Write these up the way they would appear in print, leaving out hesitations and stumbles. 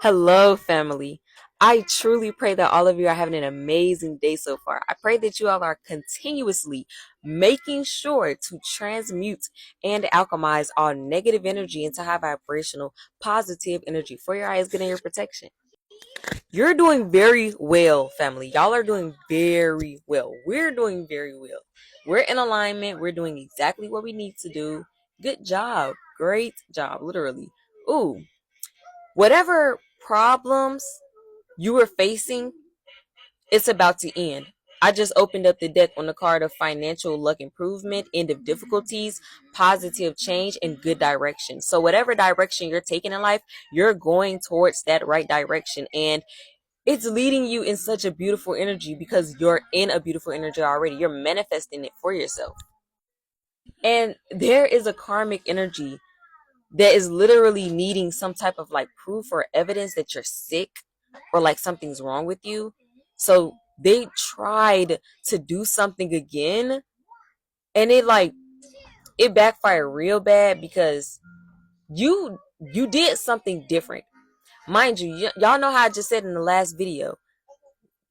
Hello, family. I truly pray that all of you are having an amazing day so far. I pray that you all are continuously making sure to transmute and alchemize all negative energy into high vibrational, positive energy for your highest good and your protection. You're doing very well, family. Y'all are doing very well. We're doing very well. We're in alignment. We're doing exactly what we need to do. Good job. Great job. Literally. Ooh, whatever problems you were facing, it's about to end. I just opened up the deck on the card of financial luck improvement, end of difficulties, positive change, and good direction. So whatever direction you're taking in life, you're going towards that right direction. And it's leading you in such a beautiful energy because you're in a beautiful energy already. You're manifesting it for yourself. And there is a karmic energy that is literally needing some type of like proof or evidence that you're sick or like something's wrong with you. So they tried to do something again and it backfired real bad because you did something different. Mind you, y'all know how I just said in the last video,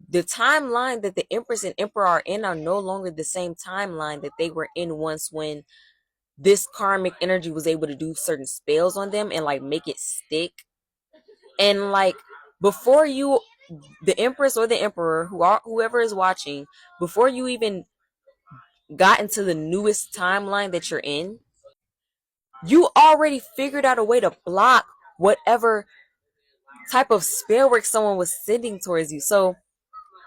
the timeline that the Empress and Emperor are in are no longer the same timeline that they were in once when this karmic energy was able to do certain spells on them and like make it stick. And like before you, the Empress or the Emperor, whoever is watching, before you even got into the newest timeline that you're in, you already figured out a way to block whatever type of spell work someone was sending towards you. So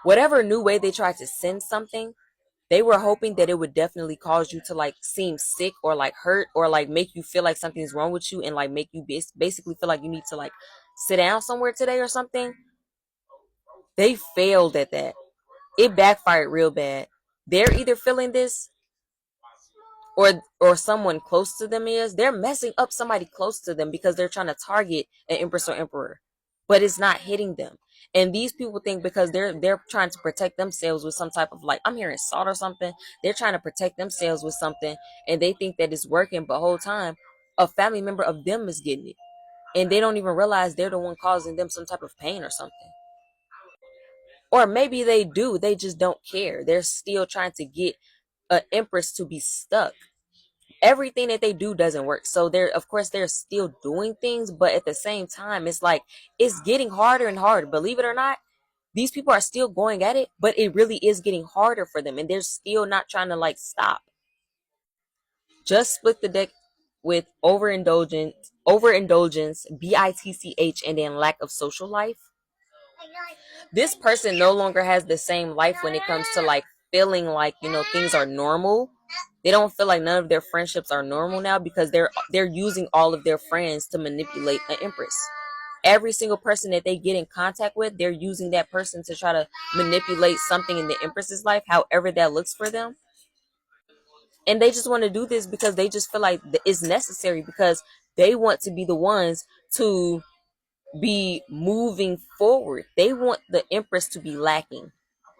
whatever new way they tried to send something, they were hoping that it would definitely cause you to like seem sick or like hurt or like make you feel like something's wrong with you and like make you basically feel like you need to like sit down somewhere today or something. They failed at that. It backfired real bad. They're either feeling this or someone close to them is. They're messing up somebody close to them because they're trying to target an Empress or Emperor. But it's not hitting them. And these people think because they're trying to protect themselves with some type of like, I'm hearing salt or something. They're trying to protect themselves with something and they think that it's working, but whole time a family member of them is getting it. And they don't even realize they're the one causing them some type of pain or something. Or maybe they do, they just don't care. They're still trying to get an Empress to be stuck. Everything that they do doesn't work. So they're, of course, they're still doing things, but at the same time, it's like it's getting harder and harder. Believe it or not, these people are still going at it, but it really is getting harder for them, and they're still not trying to like stop. Just split the deck with overindulgence, bitch, and then lack of social life. This person no longer has the same life when it comes to like feeling like, things are normal. They don't feel like none of their friendships are normal now because they're using all of their friends to manipulate an Empress. Every single person that they get in contact with, they're using that person to try to manipulate something in the Empress's life, however that looks for them. And they just want to do this because they just feel like it's necessary because they want to be the ones to be moving forward. They want the Empress to be lacking.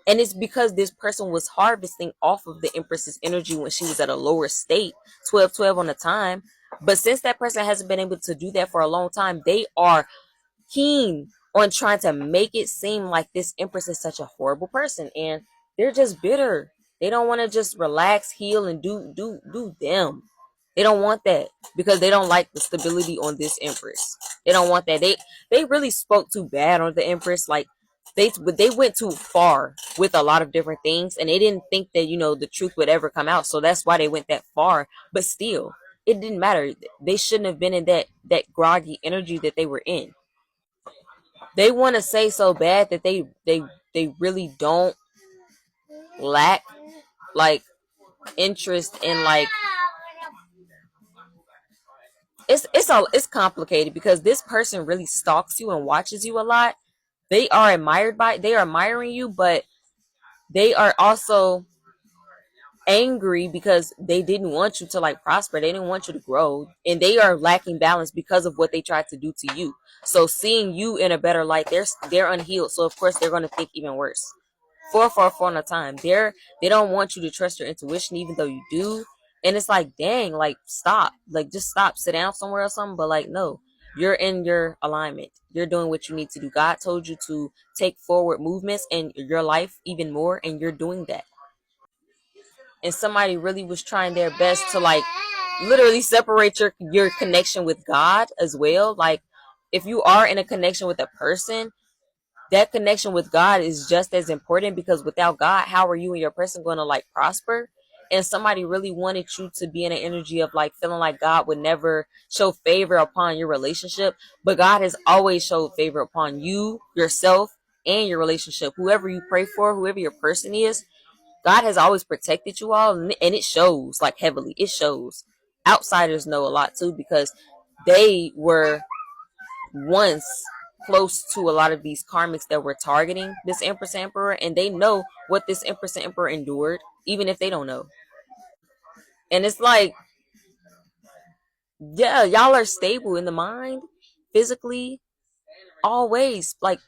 And it's because this person was harvesting off of the Empress's energy when she was at a lower state, 12-12 on the time. But since that person hasn't been able to do that for a long time, they are keen on trying to make it seem like this Empress is such a horrible person. And they're just bitter. They don't want to just relax, heal, and do them. They don't want that because they don't like the stability on this Empress. They don't want that. They really spoke too bad on the Empress. Like they went too far with a lot of different things, and they didn't think that the truth would ever come out. So that's why they went that far. But still, it didn't matter. They shouldn't have been in that groggy energy that they were in. They want to say so bad that they really don't lack like interest in like it's complicated because this person really stalks you and watches you a lot. They are admiring you, but they are also angry because they didn't want you to like prosper. They didn't want you to grow, and they are lacking balance because of what they tried to do to you. So seeing you in a better light, they're unhealed. So of course they're going to think even worse. 444 on a time. They don't want you to trust your intuition, even though you do. And it's like, dang, like stop, like just stop, sit down somewhere or something. But like, no, You're in your alignment. You're doing what you need to do. God told you to take forward movements in your life even more, and you're doing that. And somebody really was trying their best to like literally separate your connection with God as well. Like if you are in a connection with a person, that connection with God is just as important, because without God, how are you and your person going to like prosper? And somebody really wanted you to be in an energy of like feeling like God would never show favor upon your relationship, but God has always showed favor upon you, yourself, and your relationship. Whoever you pray for, whoever your person is, God has always protected you all, and it shows like heavily. It shows. Outsiders know a lot too, because they were once close to a lot of these karmics that were targeting this Empress Emperor, and they know what this Empress Emperor endured, even if they don't know. And it's like, yeah, y'all are stable in the mind, physically, always. Like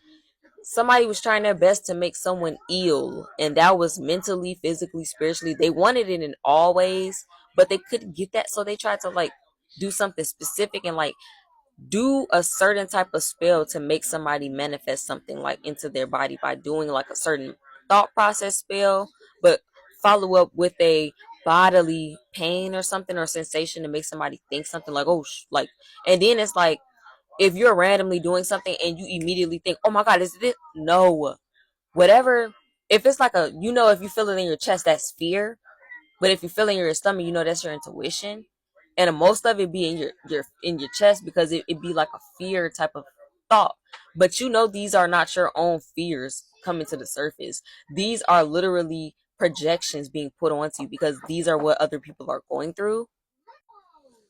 somebody was trying their best to make someone ill, and that was mentally, physically, spiritually. They wanted it in all ways, but they couldn't get that, so they tried to like do something specific and like do a certain type of spell to make somebody manifest something like into their body by doing like a certain thought process spell, but follow up with a bodily pain or something or sensation to make somebody think something like, oh like, and then it's like if you're randomly doing something and you immediately think, oh my god, is it? No, whatever. If it's like a, you know, if you feel it in your chest, that's fear. But if you feel it in your stomach, you know that's your intuition. And most of it be in your chest, because it be like a fear type of thought. But you know these are not your own fears coming to the surface. These are literally projections being put onto you, because these are what other people are going through.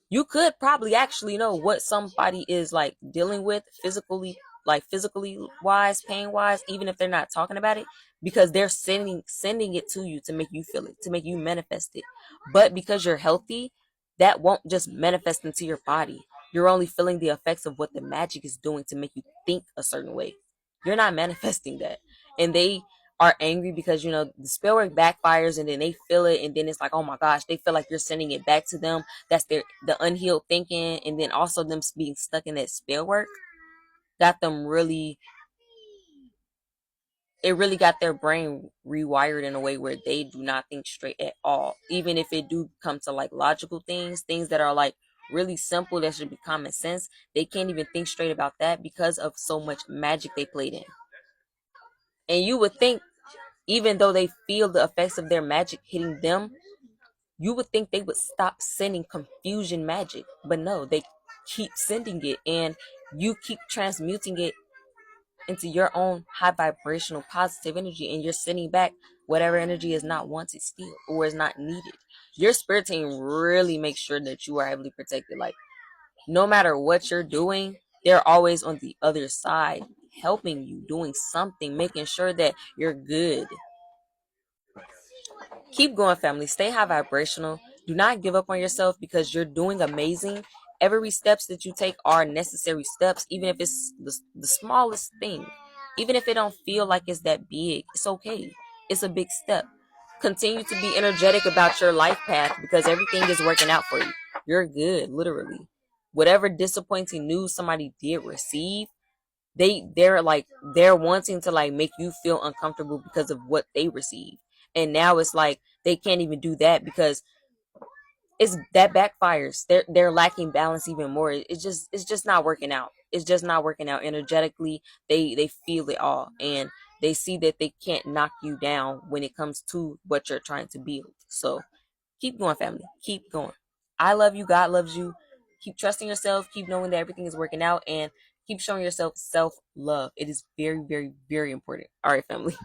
You could probably actually know what somebody is like dealing with physically, like physically wise, pain wise, even if they're not talking about it, because they're sending it to you to make you feel it, to make you manifest it. But because you're healthy, that won't just manifest into your body. You're only feeling the effects of what the magic is doing to make you think a certain way. You're not manifesting that. And they are angry because, you know, the spell work backfires, and then they feel it, and then it's like, oh my gosh, they feel like you're sending it back to them. That's the unhealed thinking, and then also them being stuck in that spell work got them really, it really got their brain rewired in a way where they do not think straight at all. Even if it do come to like logical things that are like really simple, that should be common sense, they can't even think straight about that because of so much magic they played in. And you would think, even though they feel the effects of their magic hitting them, you would think they would stop sending confusion magic. But no, they keep sending it, and you keep transmuting it into your own high vibrational positive energy, and you're sending back whatever energy is not wanted still or is not needed. Your spirit team really makes sure that you are heavily protected. Like no matter what you're doing, they're always on the other side, helping you, doing something, making sure that you're good. Keep going, family. Stay high vibrational. Do not give up on yourself, because you're doing amazing. Every steps that you take are necessary steps, even if it's the smallest thing. Even if it don't feel like it's that big, it's okay. It's a big step. Continue to be energetic about your life path, because everything is working out for you. You're good, literally. Whatever disappointing news somebody did receive, they're wanting to like make you feel uncomfortable because of what they received. And now it's like they can't even do that, because it's that backfires. They're lacking balance even more. It's just not working out. It's just not working out energetically. They feel it all, and they see that they can't knock you down when it comes to what you're trying to build. So keep going, family. Keep going. I love you. God loves you. Keep trusting yourself. Keep knowing that everything is working out, and keep showing yourself self love. It is very, very, very important. All right, family.